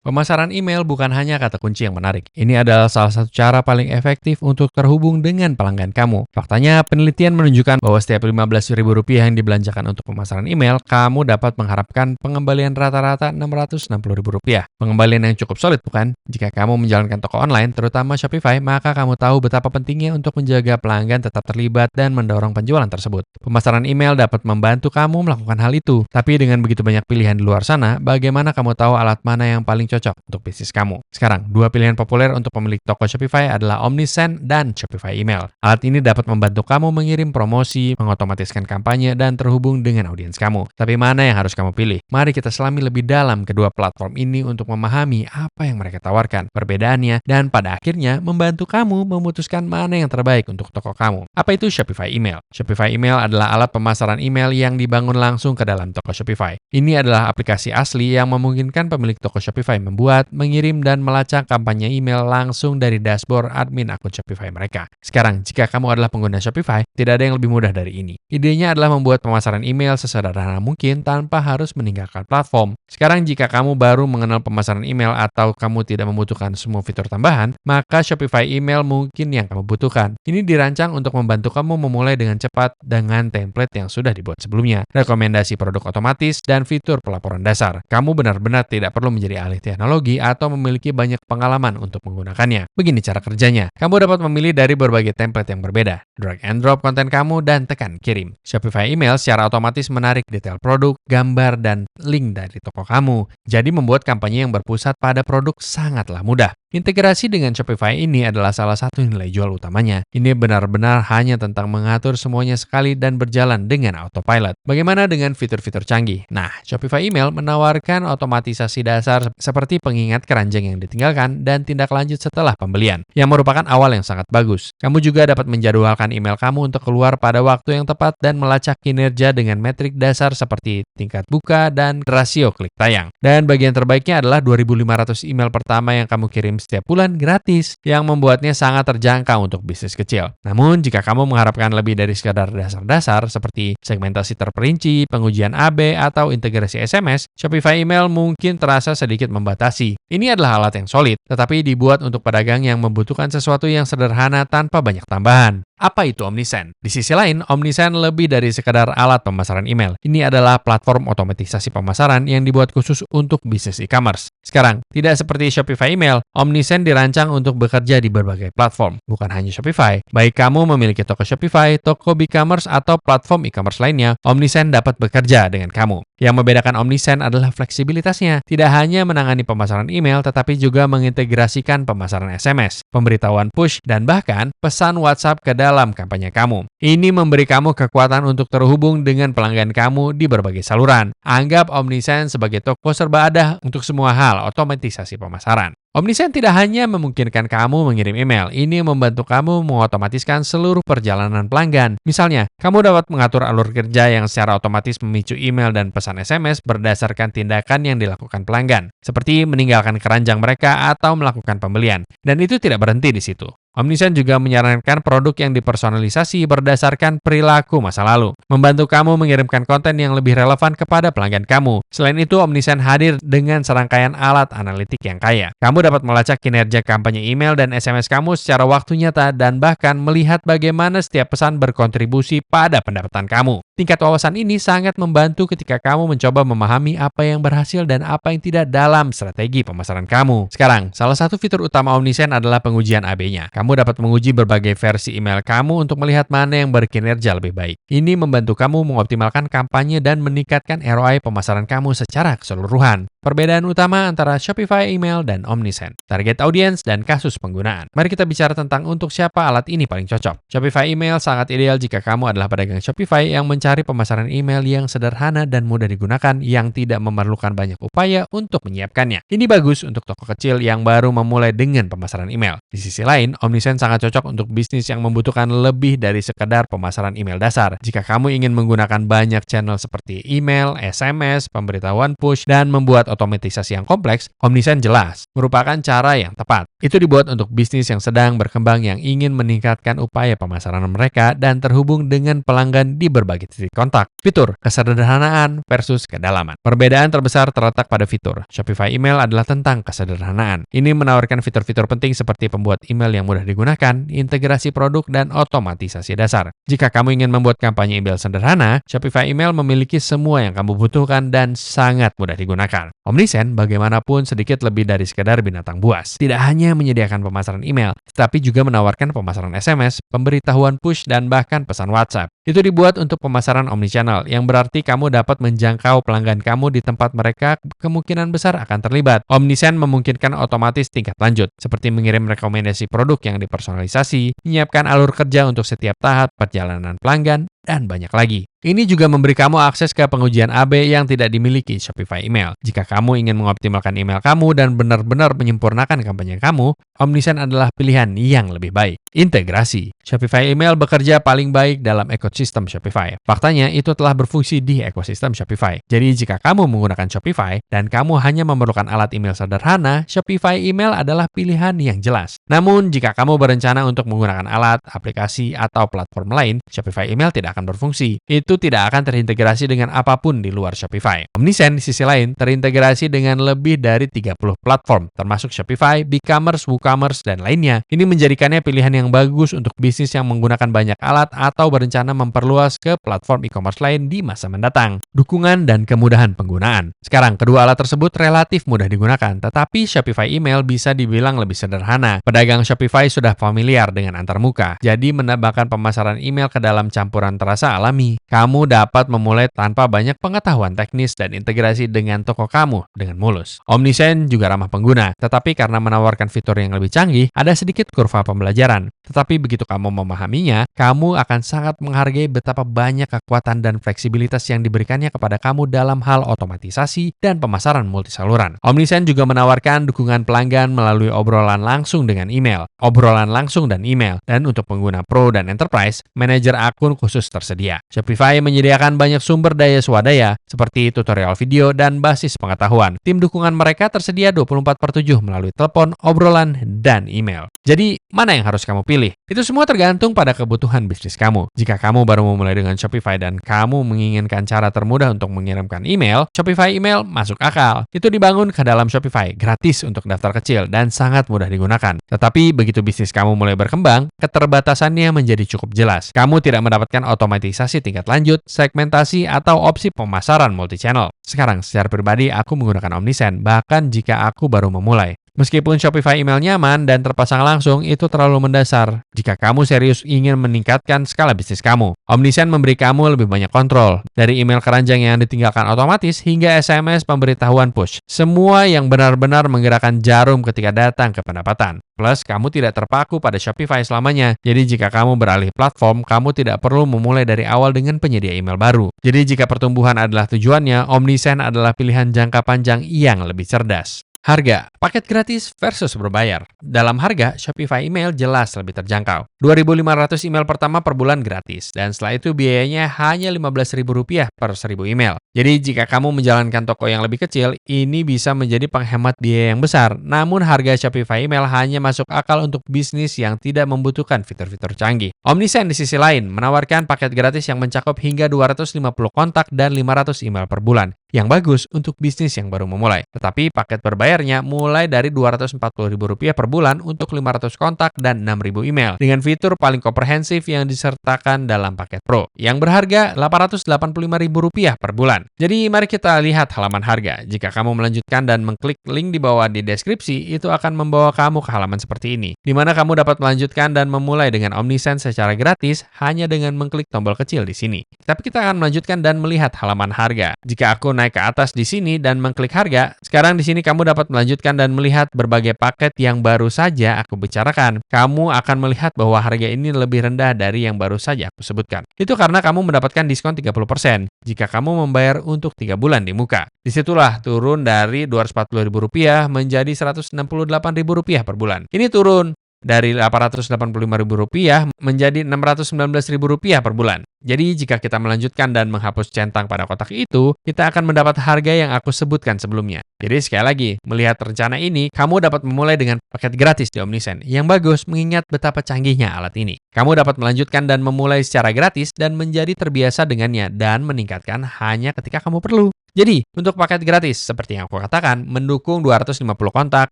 Pemasaran email bukan hanya kata kunci yang menarik. Ini adalah salah satu cara paling efektif untuk terhubung dengan pelanggan kamu. Faktanya, penelitian menunjukkan bahwa setiap Rp15.000 yang dibelanjakan untuk pemasaran email, kamu dapat mengharapkan pengembalian rata-rata Rp660.000. Pengembalian yang cukup solid, bukan? Jika kamu menjalankan toko online, terutama Shopify, maka kamu tahu betapa pentingnya untuk menjaga pelanggan tetap terlibat dan mendorong penjualan tersebut. Pemasaran email dapat membantu kamu melakukan hal itu. Tapi dengan begitu banyak pilihan di luar sana, bagaimana kamu tahu alat mana yang paling cocok untuk bisnis kamu? Sekarang, dua pilihan populer untuk pemilik toko Shopify adalah Omnisend dan Shopify Email. Alat ini dapat membantu kamu mengirim promosi, mengotomatiskan kampanye, dan terhubung dengan audiens kamu. Tapi mana yang harus kamu pilih? Mari kita selami lebih dalam kedua platform ini untuk memahami apa yang mereka tawarkan, perbedaannya, dan pada akhirnya membantu kamu memutuskan mana yang terbaik untuk toko kamu. Apa itu Shopify Email? Shopify Email adalah alat pemasaran email yang dibangun langsung ke dalam toko Shopify. Ini adalah aplikasi asli yang memungkinkan pemilik toko Shopify membuat, mengirim, dan melacak kampanye email langsung dari dashboard admin akun Shopify mereka. Sekarang, jika kamu adalah pengguna Shopify, tidak ada yang lebih mudah dari ini. Idenya adalah membuat pemasaran email sesederhana mungkin tanpa harus meninggalkan platform. Sekarang, jika kamu baru mengenal pemasaran email atau kamu tidak membutuhkan semua fitur tambahan, maka Shopify Email mungkin yang kamu butuhkan. Ini dirancang untuk membantu kamu memulai dengan cepat dengan template yang sudah dibuat sebelumnya, rekomendasi produk otomatis, dan fitur pelaporan dasar. Kamu benar-benar tidak perlu menjadi ahli teknologi atau memiliki banyak pengalaman untuk menggunakannya. Begini cara kerjanya. Kamu dapat memilih dari berbagai template yang berbeda. Drag and drop konten kamu dan tekan kirim. Shopify Email secara otomatis menarik detail produk, gambar, dan link dari toko kamu. Jadi membuat kampanye yang berpusat pada produk sangatlah mudah. Integrasi dengan Shopify ini adalah salah satu nilai jual utamanya. Ini benar-benar hanya tentang mengatur semuanya sekali dan berjalan dengan autopilot. Bagaimana dengan fitur-fitur canggih? Nah, Shopify Email menawarkan otomatisasi dasar seperti pengingat keranjang yang ditinggalkan dan tindak lanjut setelah pembelian, yang merupakan awal yang sangat bagus. Kamu juga dapat menjadwalkan email kamu untuk keluar pada waktu yang tepat dan melacak kinerja dengan metrik dasar seperti tingkat buka dan rasio klik tayang. Dan bagian terbaiknya adalah 2.500 email pertama yang kamu kirim setiap bulan gratis, yang membuatnya sangat terjangkau untuk bisnis kecil. Namun, jika kamu mengharapkan lebih dari sekadar dasar-dasar seperti segmentasi terperinci, pengujian AB, atau integrasi SMS, Shopify Email mungkin terasa sedikit membatasi. Ini adalah alat yang solid, tetapi dibuat untuk pedagang yang membutuhkan sesuatu yang sederhana tanpa banyak tambahan. Apa itu Omnisend? Di sisi lain, Omnisend lebih dari sekadar alat pemasaran email. Ini adalah platform otomatisasi pemasaran yang dibuat khusus untuk bisnis e-commerce. Sekarang, tidak seperti Shopify Email, Omnisend dirancang untuk bekerja di berbagai platform, bukan hanya Shopify. Baik kamu memiliki toko Shopify, toko e-commerce, atau platform e-commerce lainnya, Omnisend dapat bekerja dengan kamu. Yang membedakan Omnisend adalah fleksibilitasnya. Tidak hanya menangani pemasaran email, tetapi juga mengintegrasikan pemasaran SMS, pemberitahuan push, dan bahkan pesan WhatsApp ke dalam kampanye kamu. Ini memberi kamu kekuatan untuk terhubung dengan pelanggan kamu di berbagai saluran. Anggap Omnisend sebagai toko serba ada untuk semua hal otomatisasi pemasaran. Omnisend tidak hanya memungkinkan kamu mengirim email, ini membantu kamu mengotomatiskan seluruh perjalanan pelanggan. Misalnya, kamu dapat mengatur alur kerja yang secara otomatis memicu email dan pesan SMS berdasarkan tindakan yang dilakukan pelanggan, seperti meninggalkan keranjang mereka atau melakukan pembelian. Dan itu tidak berhenti di situ. Omnisend juga menyarankan produk yang dipersonalisasi berdasarkan perilaku masa lalu, membantu kamu mengirimkan konten yang lebih relevan kepada pelanggan kamu. Selain itu, Omnisend hadir dengan serangkaian alat analitik yang kaya. Kamu dapat melacak kinerja kampanye email dan SMS kamu secara waktu nyata dan bahkan melihat bagaimana setiap pesan berkontribusi pada pendapatan kamu. Tingkat wawasan ini sangat membantu ketika kamu mencoba memahami apa yang berhasil dan apa yang tidak dalam strategi pemasaran kamu. Sekarang, salah satu fitur utama Omnisend adalah pengujian AB-nya. Kamu dapat menguji berbagai versi email kamu untuk melihat mana yang berkinerja lebih baik. Ini membantu kamu mengoptimalkan kampanye dan meningkatkan ROI pemasaran kamu secara keseluruhan. Perbedaan utama antara Shopify Email dan Omnisend, target audiens dan kasus penggunaan. Mari kita bicara tentang untuk siapa alat ini paling cocok. Shopify Email sangat ideal jika kamu adalah pedagang Shopify yang mencari pemasaran email yang sederhana dan mudah digunakan yang tidak memerlukan banyak upaya untuk menyiapkannya. Ini bagus untuk toko kecil yang baru memulai dengan pemasaran email. Di sisi lain, Omnisend sangat cocok untuk bisnis yang membutuhkan lebih dari sekedar pemasaran email dasar. Jika kamu ingin menggunakan banyak channel seperti email, SMS, pemberitahuan push, dan membuat otomatisasi yang kompleks, Omnisend jelas merupakan cara yang tepat. Itu dibuat untuk bisnis yang sedang berkembang yang ingin meningkatkan upaya pemasaran mereka dan terhubung dengan pelanggan di berbagai titik kontak. Fitur, kesederhanaan versus kedalaman. Perbedaan terbesar terletak pada fitur. Shopify Email adalah tentang kesederhanaan. Ini menawarkan fitur-fitur penting seperti pembuat email yang mudah digunakan, integrasi produk, dan otomatisasi dasar. Jika kamu ingin membuat kampanye email sederhana, Shopify Email memiliki semua yang kamu butuhkan dan sangat mudah digunakan. Omnisend bagaimanapun sedikit lebih dari sekadar binatang buas. Tidak hanya menyediakan pemasaran email, tetapi juga menawarkan pemasaran SMS, pemberitahuan push, dan bahkan pesan WhatsApp. Itu dibuat untuk pemasaran omnichannel, yang berarti kamu dapat menjangkau pelanggan kamu di tempat mereka kemungkinan besar akan terlibat. Omnisend memungkinkan otomatis tingkat lanjut, seperti mengirim rekomendasi produk yang dipersonalisasi, menyiapkan alur kerja untuk setiap tahap perjalanan pelanggan, dan banyak lagi. Ini juga memberi kamu akses ke pengujian AB yang tidak dimiliki Shopify Email. Jika kamu ingin mengoptimalkan email kamu dan benar-benar menyempurnakan kampanye kamu, Omnisend adalah pilihan yang lebih baik. Integrasi. Shopify Email bekerja paling baik dalam ekosistem Shopify. Faktanya, itu telah berfungsi di ekosistem Shopify. Jadi, jika kamu menggunakan Shopify dan kamu hanya memerlukan alat email sederhana, Shopify Email adalah pilihan yang jelas. Namun, jika kamu berencana untuk menggunakan alat, aplikasi, atau platform lain, Shopify Email tidak akan berfungsi. Itu tidak akan terintegrasi dengan apapun di luar Shopify. Omnisend di sisi lain terintegrasi dengan lebih dari 30 platform, termasuk Shopify, BigCommerce, WooCommerce, dan lainnya. Ini menjadikannya pilihan yang bagus untuk bisnis yang menggunakan banyak alat atau berencana memperluas ke platform e-commerce lain di masa mendatang. Dukungan dan kemudahan penggunaan. Sekarang, kedua alat tersebut relatif mudah digunakan, tetapi Shopify Email bisa dibilang lebih sederhana. Pedagang Shopify sudah familiar dengan antarmuka, jadi menambahkan pemasaran email ke dalam campuran terasa alami. Kamu dapat memulai tanpa banyak pengetahuan teknis dan integrasi dengan toko kamu dengan mulus. Omnisend juga ramah pengguna, tetapi karena menawarkan fitur yang lebih canggih, ada sedikit kurva pembelajaran. Tetapi begitu kamu memahaminya, kamu akan sangat menghargai betapa banyak kekuatan dan fleksibilitas yang diberikannya kepada kamu dalam hal otomatisasi dan pemasaran multisaluran. Omnisend juga menawarkan dukungan pelanggan melalui obrolan langsung dengan email, obrolan langsung dan email, dan untuk pengguna Pro dan Enterprise, manajer akun khusus tersedia. Shopify menyediakan banyak sumber daya swadaya, seperti tutorial video dan basis pengetahuan. Tim dukungan mereka tersedia 24/7 melalui telepon, obrolan, dan email. Jadi, mana yang harus kamu pilih? Itu semua tergantung pada kebutuhan bisnis kamu. Jika kamu baru memulai dengan Shopify dan kamu menginginkan cara termudah untuk mengirimkan email, Shopify Email masuk akal. Itu dibangun ke dalam Shopify, gratis untuk daftar kecil, dan sangat mudah digunakan. Tetapi, begitu bisnis kamu mulai berkembang, keterbatasannya menjadi cukup jelas. Kamu tidak mendapatkan otomatisasi tingkat lanjut, segmentasi, atau opsi pemasaran multi-channel. Sekarang, secara pribadi, aku menggunakan Omnisend, bahkan jika aku baru memulai. Meskipun Shopify Email nyaman dan terpasang langsung, itu terlalu mendasar. Jika kamu serius ingin meningkatkan skala bisnis kamu, Omnisend memberi kamu lebih banyak kontrol. Dari email keranjang yang ditinggalkan otomatis hingga SMS pemberitahuan push. Semua yang benar-benar menggerakkan jarum ketika datang ke pendapatan. Plus, kamu tidak terpaku pada Shopify selamanya. Jadi, jika kamu beralih platform, kamu tidak perlu memulai dari awal dengan penyedia email baru. Jadi, jika pertumbuhan adalah tujuannya, Omnisend adalah pilihan jangka panjang yang lebih cerdas. Harga, paket gratis versus berbayar. Dalam harga, Shopify Email jelas lebih terjangkau. 2.500 email pertama per bulan gratis, dan setelah itu biayanya hanya Rp15.000 per 1.000 email. Jadi jika kamu menjalankan toko yang lebih kecil, ini bisa menjadi penghemat biaya yang besar. Namun harga Shopify Email hanya masuk akal untuk bisnis yang tidak membutuhkan fitur-fitur canggih. Omnisend di sisi lain menawarkan paket gratis yang mencakup hingga 250 kontak dan 500 email per bulan. Yang bagus untuk bisnis yang baru memulai. Tetapi paket berbayarnya mulai dari Rp240.000 per bulan untuk 500 kontak dan 6.000 email dengan fitur paling komprehensif yang disertakan dalam paket Pro yang berharga Rp885.000 per bulan. Jadi mari kita lihat halaman harga. Jika kamu melanjutkan dan mengklik link di bawah di deskripsi, itu akan membawa kamu ke halaman seperti ini, di mana kamu dapat melanjutkan dan memulai dengan Omnisend secara gratis hanya dengan mengklik tombol kecil di sini. Tapi kita akan melanjutkan dan melihat halaman harga. Jika aku naik ke atas di sini dan mengklik harga, sekarang di sini kamu dapat melanjutkan dan melihat berbagai paket yang baru saja aku bicarakan. Kamu akan melihat bahwa harga ini lebih rendah dari yang baru saja aku sebutkan. Itu karena kamu mendapatkan diskon 30% jika kamu membayar untuk 3 bulan di muka. Disitulah turun dari Rp240.000 menjadi Rp168.000 per bulan. Ini turun. dari Rp885.000 menjadi Rp619.000 per bulan. Jadi jika kita melanjutkan dan menghapus centang pada kotak itu, kita akan mendapat harga yang aku sebutkan sebelumnya. Jadi sekali lagi, melihat rencana ini, kamu dapat memulai dengan paket gratis di Omnisend yang bagus mengingat betapa canggihnya alat ini. Kamu dapat melanjutkan dan memulai secara gratis dan menjadi terbiasa dengannya dan meningkatkan hanya ketika kamu perlu. Jadi, untuk paket gratis, seperti yang aku katakan, mendukung 250 kontak,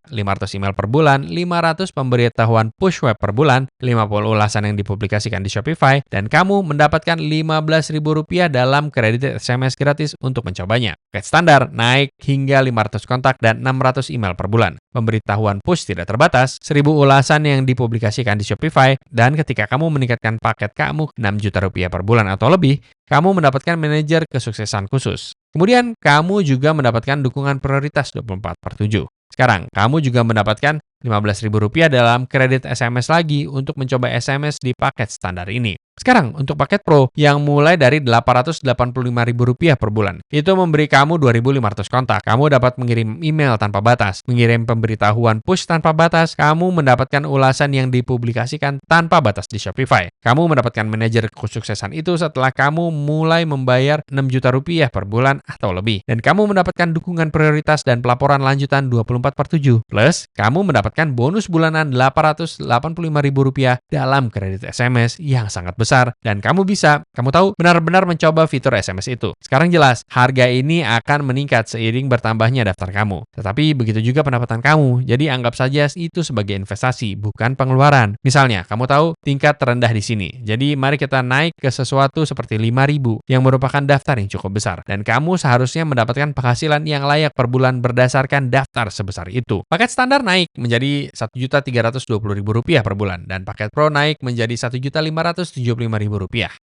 500 email per bulan, 500 pemberitahuan push web per bulan, 50 ulasan yang dipublikasikan di Shopify, dan kamu mendapatkan Rp15.000 dalam kredit SMS gratis untuk mencobanya. Paket standar naik hingga 500 kontak dan 600 email per bulan. Pemberitahuan push tidak terbatas, 1.000 ulasan yang dipublikasikan di Shopify, dan ketika kamu meningkatkan paket kamu Rp6 juta per bulan atau lebih, kamu mendapatkan manajer kesuksesan khusus. Kemudian, kamu juga mendapatkan dukungan prioritas 24/7. Sekarang, kamu juga mendapatkan Rp15.000 dalam kredit SMS lagi untuk mencoba SMS di paket standar ini. Sekarang, untuk paket Pro yang mulai dari Rp885.000 per bulan, itu memberi kamu 2.500 kontak. Kamu dapat mengirim email tanpa batas, mengirim pemberitahuan push tanpa batas, kamu mendapatkan ulasan yang dipublikasikan tanpa batas di Shopify. Kamu mendapatkan manajer kesuksesan itu setelah kamu mulai membayar Rp6 juta per bulan atau lebih. Dan kamu mendapatkan dukungan prioritas dan pelaporan lanjutan 24/7. Plus, kamu mendapatkan bonus bulanan Rp885.000 dalam kredit SMS yang sangat besar. Dan kamu tahu, benar-benar mencoba fitur SMS itu. Sekarang jelas, harga ini akan meningkat seiring bertambahnya daftar kamu. Tetapi begitu juga pendapatan kamu, jadi anggap saja itu sebagai investasi, bukan pengeluaran. Misalnya, kamu tahu tingkat terendah di sini. Jadi mari kita naik ke sesuatu seperti 5.000 yang merupakan daftar yang cukup besar. Dan kamu seharusnya mendapatkan penghasilan yang layak per bulan berdasarkan daftar sebesar itu. Paket standar naik menjadi Rp1.320.000 per bulan dan paket Pro naik menjadi Rp1.575.000.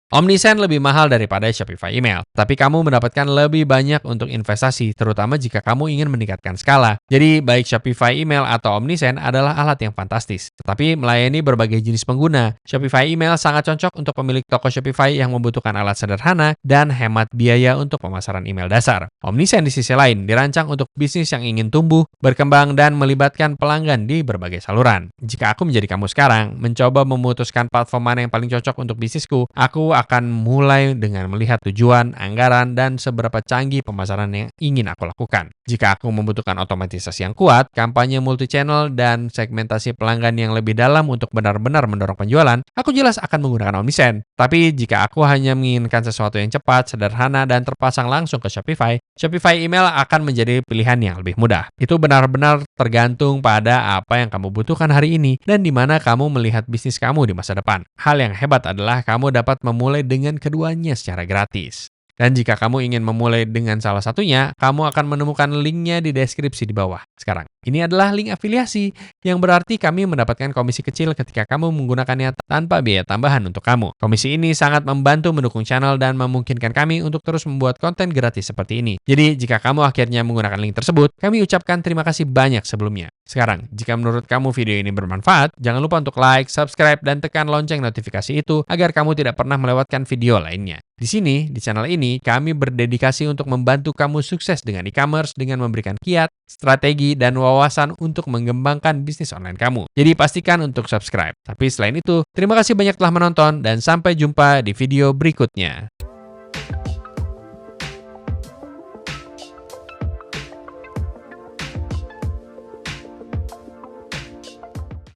Omnisend lebih mahal daripada Shopify Email, tapi kamu mendapatkan lebih banyak untuk investasi, terutama jika kamu ingin meningkatkan skala. Jadi, baik Shopify Email atau Omnisend adalah alat yang fantastis, tetapi melayani berbagai jenis pengguna. Shopify Email sangat cocok untuk pemilik toko Shopify yang membutuhkan alat sederhana dan hemat biaya untuk pemasaran email dasar. Omnisend di sisi lain dirancang untuk bisnis yang ingin tumbuh, berkembang, dan melibatkan pelanggan di berbagai saluran. Jika aku menjadi kamu sekarang, mencoba memutuskan platform mana yang paling cocok untuk bisnisku, aku akan mulai dengan melihat tujuan, anggaran, dan seberapa canggih pemasaran yang ingin aku lakukan. Jika aku membutuhkan otomatisasi yang kuat, kampanye multi-channel, dan segmentasi pelanggan yang lebih dalam untuk benar-benar mendorong penjualan, aku jelas akan menggunakan Omnisend. Tapi jika aku hanya menginginkan sesuatu yang cepat, sederhana, dan terpasang langsung ke Shopify, Shopify Email akan menjadi pilihan yang lebih mudah. Itu benar-benar tergantung pada apa yang kamu butuhkan hari ini dan di mana kamu melihat bisnis kamu di masa depan. Hal yang hebat adalah kamu dapat memulai dengan keduanya secara gratis. Dan jika kamu ingin memulai dengan salah satunya, kamu akan menemukan linknya di deskripsi di bawah. Sekarang, ini adalah link afiliasi, yang berarti kami mendapatkan komisi kecil ketika kamu menggunakannya tanpa biaya tambahan untuk kamu. Komisi ini sangat membantu mendukung channel dan memungkinkan kami untuk terus membuat konten gratis seperti ini. Jadi, jika kamu akhirnya menggunakan link tersebut, kami ucapkan terima kasih banyak sebelumnya. Sekarang, jika menurut kamu video ini bermanfaat, jangan lupa untuk like, subscribe, dan tekan lonceng notifikasi itu agar kamu tidak pernah melewatkan video lainnya. Di sini, di channel ini, kami berdedikasi untuk membantu kamu sukses dengan e-commerce dengan memberikan kiat, strategi, dan wawasan untuk mengembangkan bisnis online kamu. Jadi pastikan untuk subscribe. Tapi selain itu, terima kasih banyak telah menonton dan sampai jumpa di video berikutnya.